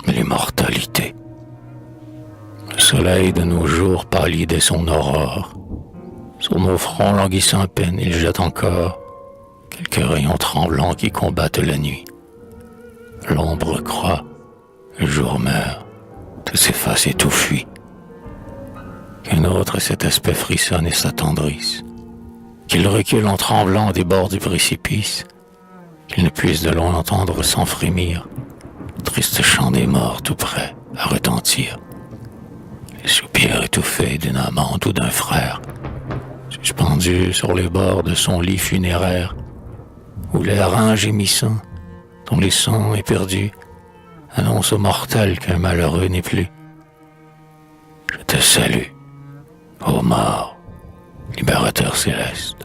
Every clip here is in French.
l'immortalité. Le soleil de nos jours pâlit dès son aurore. Sur nos fronts languissant à peine, il jette encore quelques rayons tremblants qui combattent la nuit. L'ombre croît, le jour meurt, tout s'efface et tout fuit. Qu'un autre cet aspect frissonne et s'attendrisse, qu'il recule en tremblant des bords du précipice, qu'il ne puisse de loin entendre sans frémir le triste chant des morts tout près à retentir. Les soupirs étouffés d'une amante ou d'un frère, suspendu sur les bords de son lit funéraire, où l'air rein gémissant, dont les sons éperdus, annonce aux mortels qu'un malheureux n'est plus. Je te salue, ô mort, libérateur céleste.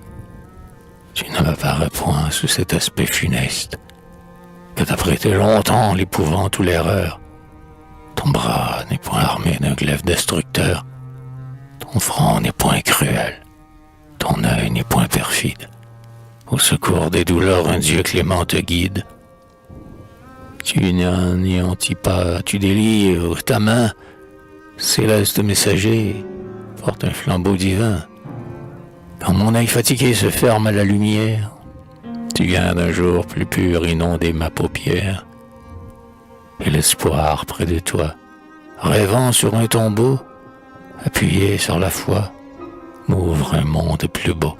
Tu ne m'apparais point sous cet aspect funeste que t'as prêté longtemps l'épouvante ou l'erreur. Ton bras n'est point armé d'un glaive destructeur, ton front n'est point cruel, ton œil n'est point perfide. Au secours des douleurs, un Dieu clément te guide. Tu n'anéantis pas, tu délivres, ta main, céleste messager, porte un flambeau divin. Quand mon œil fatigué se ferme à la lumière, tu viens d'un jour plus pur inonder ma paupière. Et l'espoir près de toi, rêvant sur un tombeau, appuyé sur la foi, m'ouvre un monde plus beau.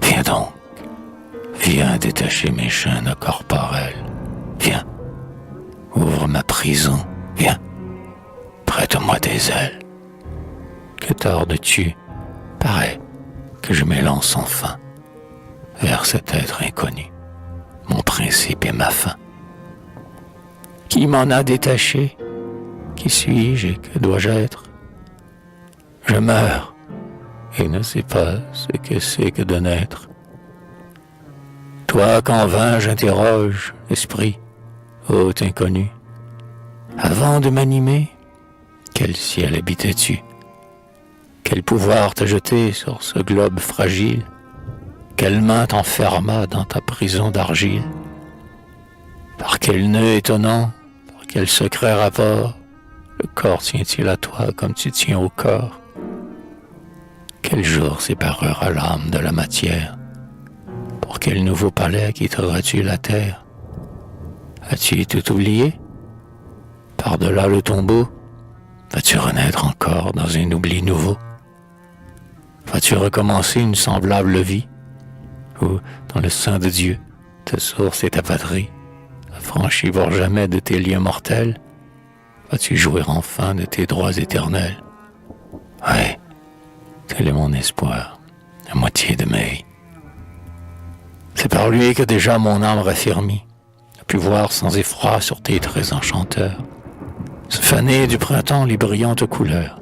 Viens donc, viens détacher mes chaînes corporelles. Viens, ouvre ma prison, viens, prête-moi des ailes. Que tardes-tu, pareil, que je m'élance enfin vers cet être inconnu, mon principe et ma fin. Qui m'en a détaché? Qui suis-je et que dois-je être? Je meurs et ne sais pas ce que c'est que de naître. Toi qu'en vain j'interroge, esprit, hôte inconnu, avant de m'animer, quel ciel habitais-tu? Quel pouvoir t'a jeté sur ce globe fragile? Quelle main t'enferma dans ta prison d'argile? Par quel nœud étonnant, par quel secret rapport, le corps tient-il à toi comme tu tiens au corps? Quel jour séparera l'âme de la matière? Pour quel nouveau palais quitteras-tu la terre? As-tu tout oublié? Par-delà le tombeau, vas-tu renaître encore dans un oubli nouveau? Vas-tu recommencer une semblable vie? Ou, dans le sein de Dieu, ta source et ta patrie, affranchie pour jamais de tes liens mortels, vas-tu jouir enfin de tes droits éternels? Ouais, tel est mon espoir, à moitié de mai. C'est par lui que déjà mon âme raffermie a pu voir sans effroi sur tes traits enchanteurs se faner du printemps les brillantes couleurs.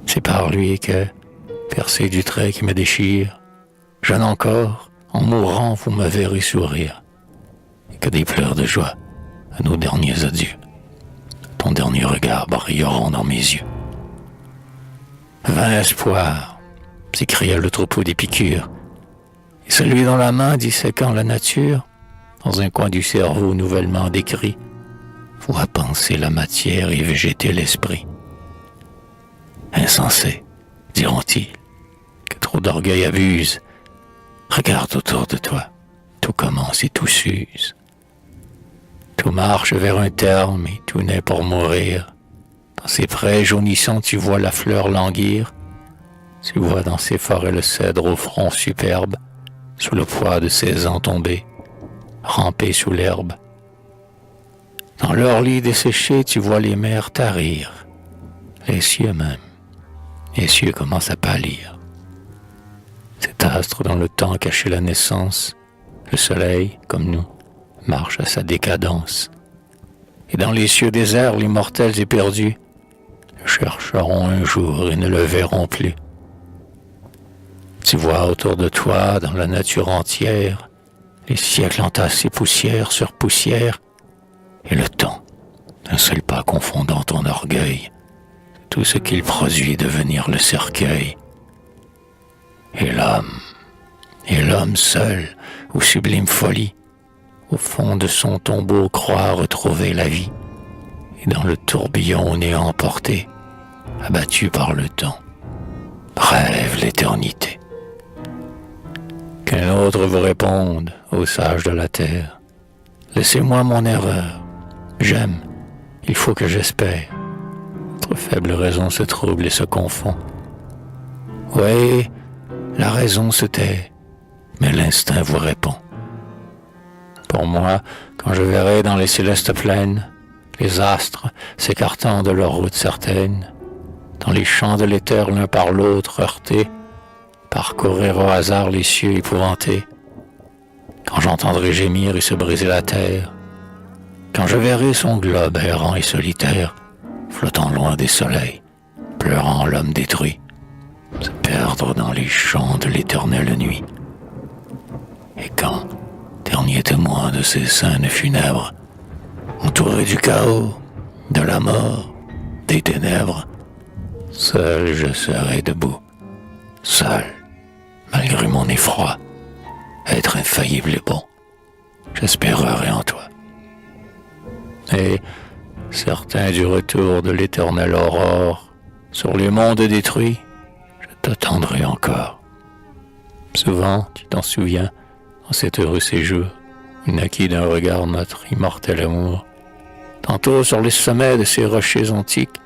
C'est par lui que, percé du trait qui me déchire, jeune encore, en mourant, vous me verrez sourire, et que des pleurs de joie à nos derniers adieux, ton dernier regard brilleront dans mes yeux. Vain espoir, s'écria le troupeau d'Épicure, et celui dans la main disséquant la nature, dans un coin du cerveau nouvellement décrit, voit penser la matière et végéter l'esprit. Insensé, diront-ils, que trop d'orgueil abuse. Regarde autour de toi, tout commence et tout s'use. Tout marche vers un terme et tout naît pour mourir. Dans ces prés jaunissants, tu vois la fleur languir. Tu vois dans ces forêts le cèdre au front superbe, sous le poids de ses ans tombés, ramper sous l'herbe. Dans leur lit desséché, tu vois les mers tarir, les cieux même. Les cieux commencent à pâlir. Cet astre dans le temps cachait la naissance, le soleil, comme nous, marche à sa décadence. Et dans les cieux déserts, les mortels éperdus le chercheront un jour et ne le verront plus. Tu vois autour de toi, dans la nature entière, les siècles entassés poussière sur poussière, et le temps, d'un seul pas confondant ton orgueil, tout ce qu'il produit devenir le cercueil. Et l'homme seul, aux sublimes folies, au fond de son tombeau croit retrouver la vie. et dans le tourbillon au néant emporté, abattu par le temps, rêve l'éternité. Qu'un autre vous réponde, ô sages de la terre. Laissez-moi mon erreur. J'aime, il faut que j'espère. Votre faible raison se trouble et se confond. Oui, la raison se tait, mais l'instinct vous répond. Pour moi, quand je verrai dans les célestes plaines les astres s'écartant de leur route certaine, dans les champs de l'éther l'un par l'autre heurtés, parcourir au hasard les cieux épouvantés, quand j'entendrai gémir et se briser la terre, quand je verrai son globe errant et solitaire, flottant loin des soleils, pleurant l'homme détruit, se perdre dans les champs de l'éternelle nuit. Et quand, dernier témoin de ces scènes funèbres, entouré du chaos, de la mort, des ténèbres, seul je serai debout, seul, malgré mon effroi, être infaillible et bon, j'espérerai en toi. Et, certain du retour de l'éternelle aurore, sur les mondes détruits, je t'attendrai encore. Souvent, tu t'en souviens, en cet heureux séjour, naquit d'un regard notre immortel amour, tantôt sur les sommets de ces rochers antiques,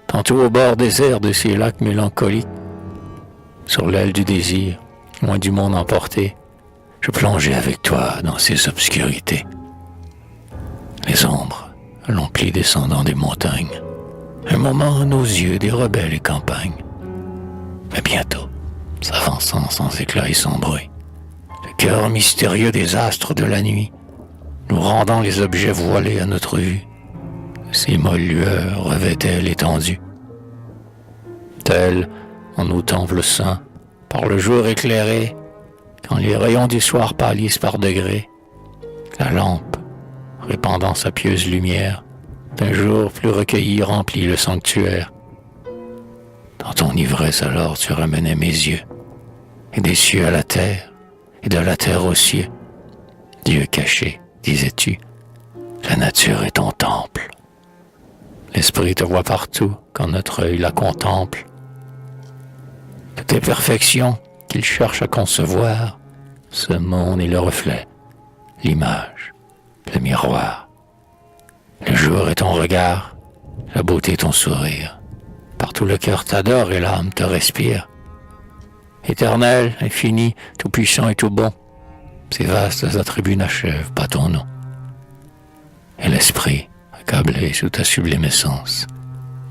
tantôt au bord désert de ces lacs mélancoliques. Sur l'aile du désir, loin du monde emporté, je plongeais avec toi dans ces obscurités. Les ombres, l'emplis descendant des montagnes, un moment à nos yeux des rebelles et campagnes. Mais bientôt, s'avançant sans éclat et sans bruit, le cœur mystérieux des astres de la nuit, nous rendant les objets voilés à notre vue, ces molles lueurs revêtaient l'étendue. Tels, en nos temples saints, par le jour éclairé, quand les rayons du soir pâlissent par degrés, la lampe, répandant sa pieuse lumière, d'un jour plus recueilli remplit le sanctuaire. Dans ton ivresse alors tu ramenais mes yeux, et des cieux à la terre, et de la terre aux cieux. Dieu caché, disais-tu, la nature est ton temple. L'esprit te voit partout quand notre œil la contemple. De tes perfections qu'il cherche à concevoir, ce monde est le reflet, l'image, le miroir. Le jour est ton regard, la beauté ton sourire. Partout le cœur t'adore et l'âme te respire. Éternel, infini, tout-puissant et tout bon, ces vastes attributs n'achèvent pas ton nom. Et l'esprit, accablé sous ta sublime essence,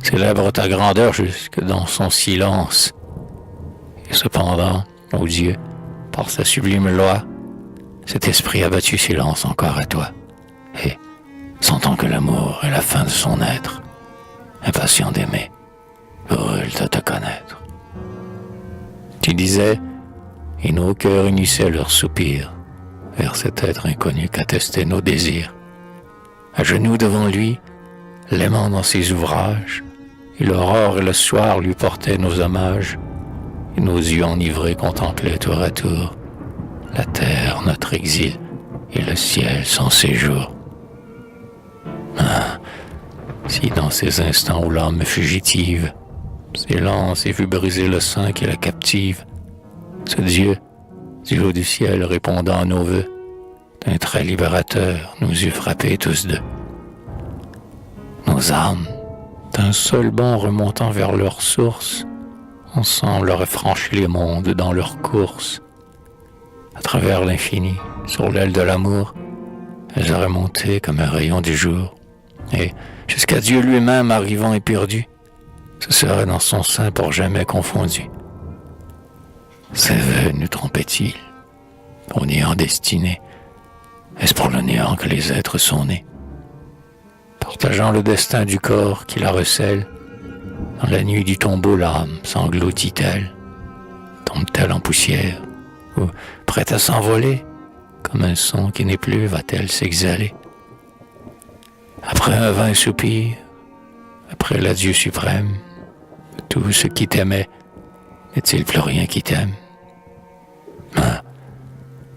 célèbre ta grandeur jusque dans son silence. Et cependant, ô Dieu, par sa sublime loi, cet esprit a battu silence encore à toi. Et, sentant que l'amour est la fin de son être, impatient d'aimer, brûle de te connaître. Tu disais, et nos cœurs unissaient leurs soupirs vers cet être inconnu qu'attestaient nos désirs. À genoux devant lui, l'aimant dans ses ouvrages, et l'aurore et le soir lui portaient nos hommages, et nos yeux enivrés contemplaient tour à tour la terre, notre exil, et le ciel, son séjour. Ah, si dans ces instants où l'âme fugitive s'élance et vu briser le sein qui la captive, ce Dieu, du haut du ciel répondant à nos vœux, d'un trait libérateur nous eût frappés tous deux. Nos âmes, d'un seul bond remontant vers leur source, ensemble auraient franchi les mondes dans leur course. À travers l'infini, sur l'aile de l'amour, elles auraient monté comme un rayon du jour, et jusqu'à Dieu lui-même arrivant éperdu, ce serait dans son sein pour jamais confondu. Ces vœux nous trompaient-ils? Au néant destiné, est-ce pour le néant que les êtres sont nés? Partageant le destin du corps qui la recèle, dans la nuit du tombeau l'âme s'engloutit-elle, tombe-t-elle en poussière, ou prête à s'envoler, comme un son qui n'est plus va-t-elle s'exhaler? Après un vain soupir, après l'adieu suprême, tout ce qui t'aimait, n'est-il plus rien qui t'aime? Ah,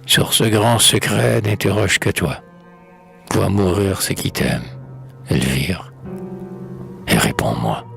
sur ce grand secret n'interroge que toi. Vois mourir ceux qui t'aiment, Elvire, en moi.